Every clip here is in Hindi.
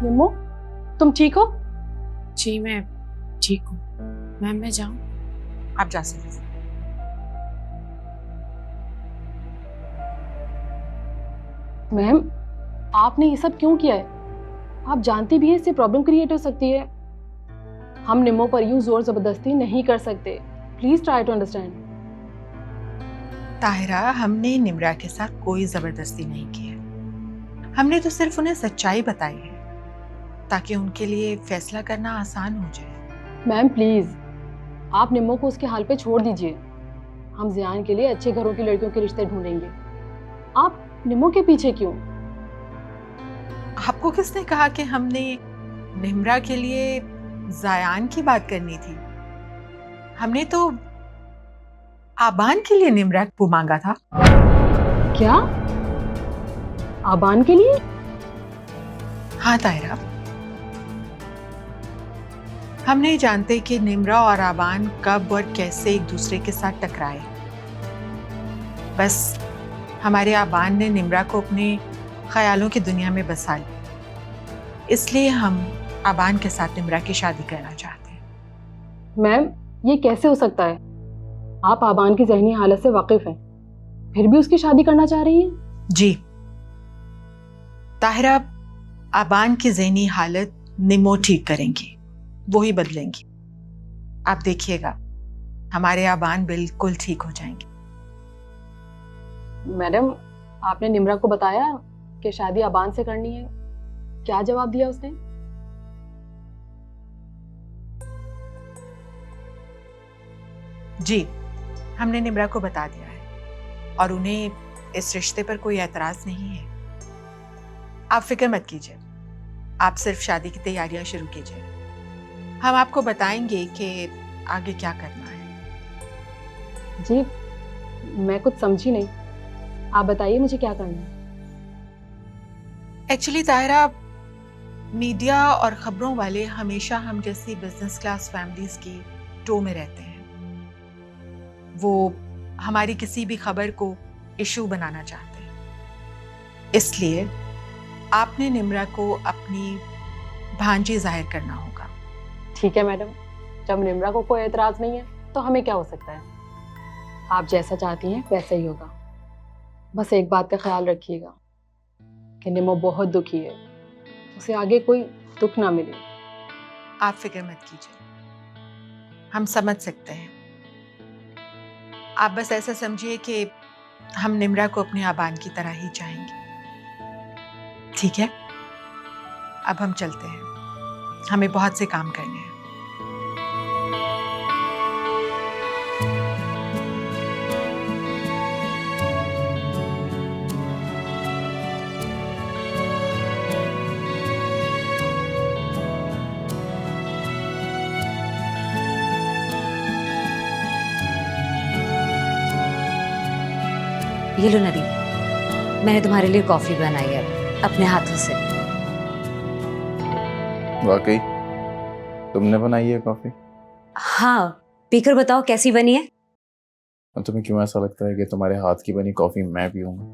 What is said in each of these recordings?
निम्मो, तुम ठीक हो? जी मैं ठीक हूँ। मैम मैं जाऊँ? आप जा सकते हैं। मैम, आपने ये सब क्यों किया है? आप जानती भी हैं इससे प्रॉब्लम क्रिएट हो सकती है। हम निम्मो पर यूं जोर जबरदस्ती नहीं कर सकते। Please try to understand. Tahira, हमने निम्रा के साथ कोई जबरदस्ती नहीं की है। हमने तो सिर्फ उन्हें सच्चाई बताई है ताकि उनके लिए फैसला करना आसान हो जाए। मैम प्लीज, आप निम्मो को उसके हाल पे छोड़ दीजिए। हम जियान के लिए अच्छे घरों की लड़कियों के रिश्ते ढूंढेंगे। आप निम्मो के पीछे क्यों? आपको किसने कहा कि हमने निम्रा के लिए जायान की बात करनी थी? हमने तो आबान के लिए निम्रा को मांगा था। क्या? आबान के लिए? हाँ ताहिरा, हम नहीं जानते कि निम्रा और आबान कब और कैसे एक दूसरे के साथ टकराए। बस हमारे आबान ने निम्रा को अपने ख्यालों की दुनिया में बसा लिया, इसलिए हम आबान के साथ निम्रा की शादी करना चाहते हैं। मैम, ये कैसे हो सकता है? आप आबान की ज़हनी हालत से वाकिफ हैं, फिर भी उसकी शादी करना चाह रही हैं? जी ताहिरा, आबान की ज़हनी हालत निम्मो ठीक करेंगी, वो ही बदलेंगी। आप देखिएगा, हमारे आबान बिल्कुल ठीक हो जाएंगे। मैडम, आपने निम्रा को बताया कि शादी आबान से करनी है? क्या जवाब दिया उसने? जी, हमने निम्रा को बता दिया है और उन्हें इस रिश्ते पर कोई एतराज नहीं है। आप फिक्र मत कीजिए, आप सिर्फ शादी की तैयारियां शुरू कीजिए। हम आपको बताएंगे कि आगे क्या करना है। जी, मैं कुछ समझी नहीं। आप बताइए मुझे क्या करना है। एक्चुअली ताहिरा, मीडिया और खबरों वाले हमेशा हम जैसी बिजनेस क्लास फैमिलीज की टो में रहते हैं। वो हमारी किसी भी खबर को इशू बनाना चाहते हैं, इसलिए आपने निम्रा को अपनी भांजी जाहिर करना होगा। ठीक है मैडम, जब निम्रा को कोई एतराज नहीं है तो हमें क्या हो सकता है। आप जैसा चाहती हैं वैसा ही होगा। बस एक बात का ख्याल रखिएगा कि निम्मो बहुत दुखी है, उसे आगे कोई दुख ना मिले। आप फिक्र मत कीजिए, हम समझ सकते हैं। आप बस ऐसा समझिए कि हम निम्रा को अपने आबान की तरह ही चाहेंगे। ठीक है, अब हम चलते हैं, हमें बहुत से काम करने हैं। ये लो नदीम, मैंने तुम्हारे लिए कॉफी बनाई है अपने हाथों से। वाकई तुमने बनाई है कॉफी? हाँ, पीकर बताओ कैसी बनी है। और तुम्हें क्यों ऐसा लगता है कि तुम्हारे हाथ की बनी कॉफी मैं पीऊंगा?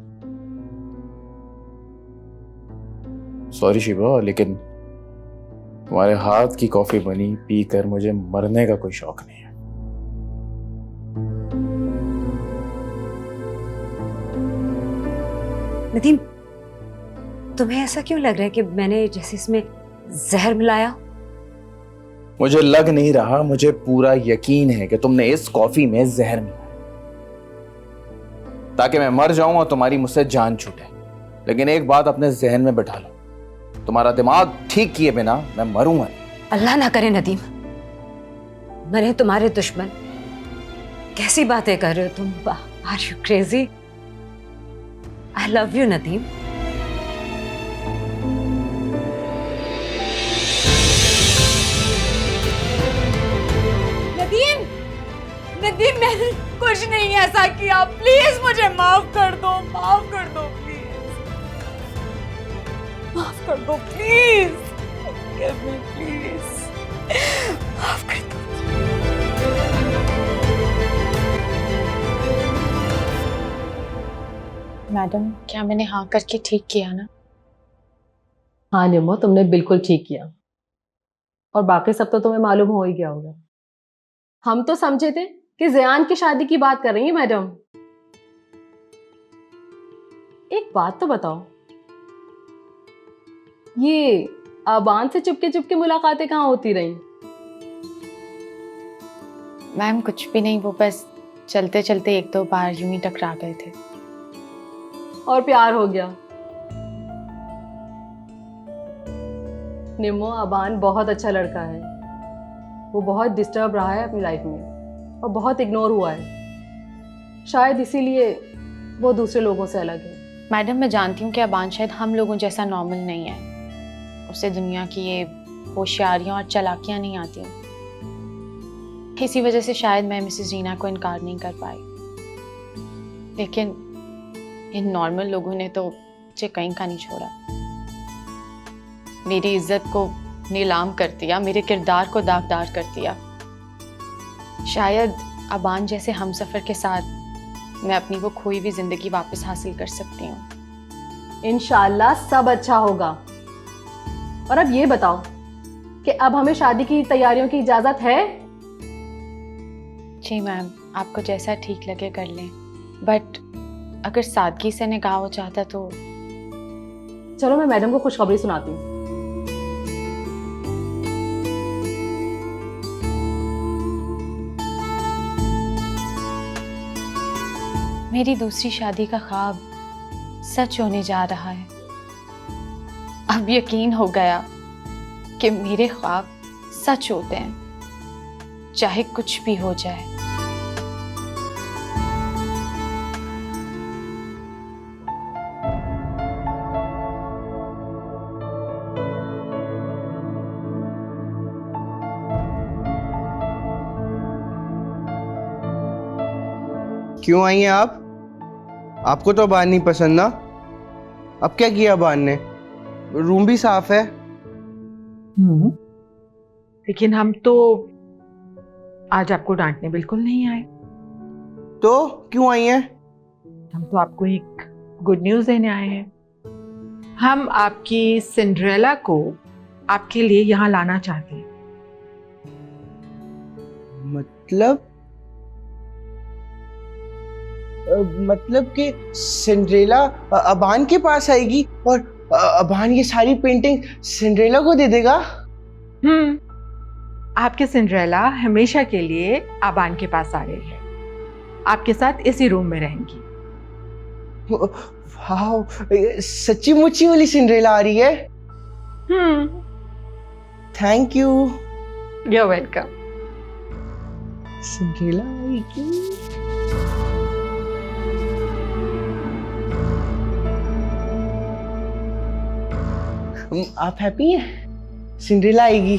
सॉरी शिवा, लेकिन तुम्हारे हाथ की कॉफी बनी पीकर मुझे मरने का कोई शौक नहीं है। नदीम, तुम्हें ऐसा क्यों लग रहा है कि मैंने जैसे इसमें जहर मिलाया? मुझे लग नहीं रहा, मुझे पूरा यकीन है कि तुमने इस कॉफी में जहर मिलाया ताकि मैं मर जाऊं और तुम्हारी मुझसे जान छूटे। लेकिन एक बात अपने जहन में बैठा लो, तुम्हारा दिमाग ठीक किए बिना मैं मरूंगा नहीं। अल्लाह ना करे नदीम, मैंने तुम्हारे दुश्मन। कैसी बातें कर रहे हो तुम? Are you crazy? I love you Nadeem. Nadeem, Nadeem मैंने कुछ नहीं ऐसा किया, प्लीज मुझे माफ कर दो, माफ कर दो प्लीज, माफ कर दो प्लीज, प्लीज माफ कर दो। मैडम, क्या मैंने हाँ करके ठीक किया ना? हाँ निम्मो, तुमने बिल्कुल ठीक किया। और बाकी सब तो तुम्हें मालूम हो ही गया होगा। हम तो समझे थे कि ज़ियान की शादी की बात कर रही है मैडम। एक बात तो बताओ, ये आबान से चुपके चुपके मुलाकातें कहाँ होती रही? मैम कुछ भी नहीं, वो बस चलते चलते एक दो बार यूं ही टकरा गए थे। और प्यार हो गया? निम्मो, आबान बहुत अच्छा लड़का है। वो बहुत डिस्टर्ब रहा है अपनी लाइफ में और बहुत इग्नोर हुआ है। शायद इसीलिए वो दूसरे लोगों से अलग है। मैडम मैं जानती हूँ कि अबान शायद हम लोगों जैसा नॉर्मल नहीं है, उसे दुनिया की ये होशियारियाँ और चालाकियाँ नहीं आती हैं। इसी वजह से शायद मैं मिसेस रीना को इनकार नहीं कर पाई। लेकिन इन नॉर्मल लोगों ने तो मुझे कहीं का नहीं छोड़ा, मेरी इज्जत को नीलाम कर दिया, मेरे किरदार को दागदार कर दिया। शायद अबान जैसे हमसफर के साथ मैं अपनी वो खोई हुई जिंदगी वापस हासिल कर सकती हूँ। इंशाल्लाह सब अच्छा होगा। और अब ये बताओ कि अब हमें शादी की तैयारियों की इजाजत है? जी मैम, आपको जैसा ठीक लगे कर लें, बट अगर सादगी से निकाह हो चाहता तो। चलो मैं मैडम को खुशखबरी सुनाती हूँ। मेरी दूसरी शादी का ख्वाब सच होने जा रहा है। अब यकीन हो गया कि मेरे ख्वाब सच होते हैं, चाहे कुछ भी हो जाए। क्यों आई हैं आप? आपको तो बान नहीं पसंद ना? अब क्या किया बान ने? रूम भी साफ है। लेकिन हम तो आज आपको डांटने बिल्कुल नहीं आए। तो क्यों आई हैं? हम तो आपको एक गुड न्यूज़ देने आए हैं। हम आपकी सिंड्रेला को आपके लिए यहाँ लाना चाहते हैं। मतलब कि सिंड्रेला अबान के पास आएगी और अबान ये सारी पेंटिंग सिंड्रेला को दे देगा? आपकी सिंड्रेला हमेशा के लिए आबान के पास आ रही है, आपके साथ इसी रूम में रहेंगी। वाह, सच्ची मुच्ची वाली सिंड्रेला आ रही है? Thank you. You are welcome. Cinderella आएगी। आप हैप्पी हैं? सिंड्रेला आएगी।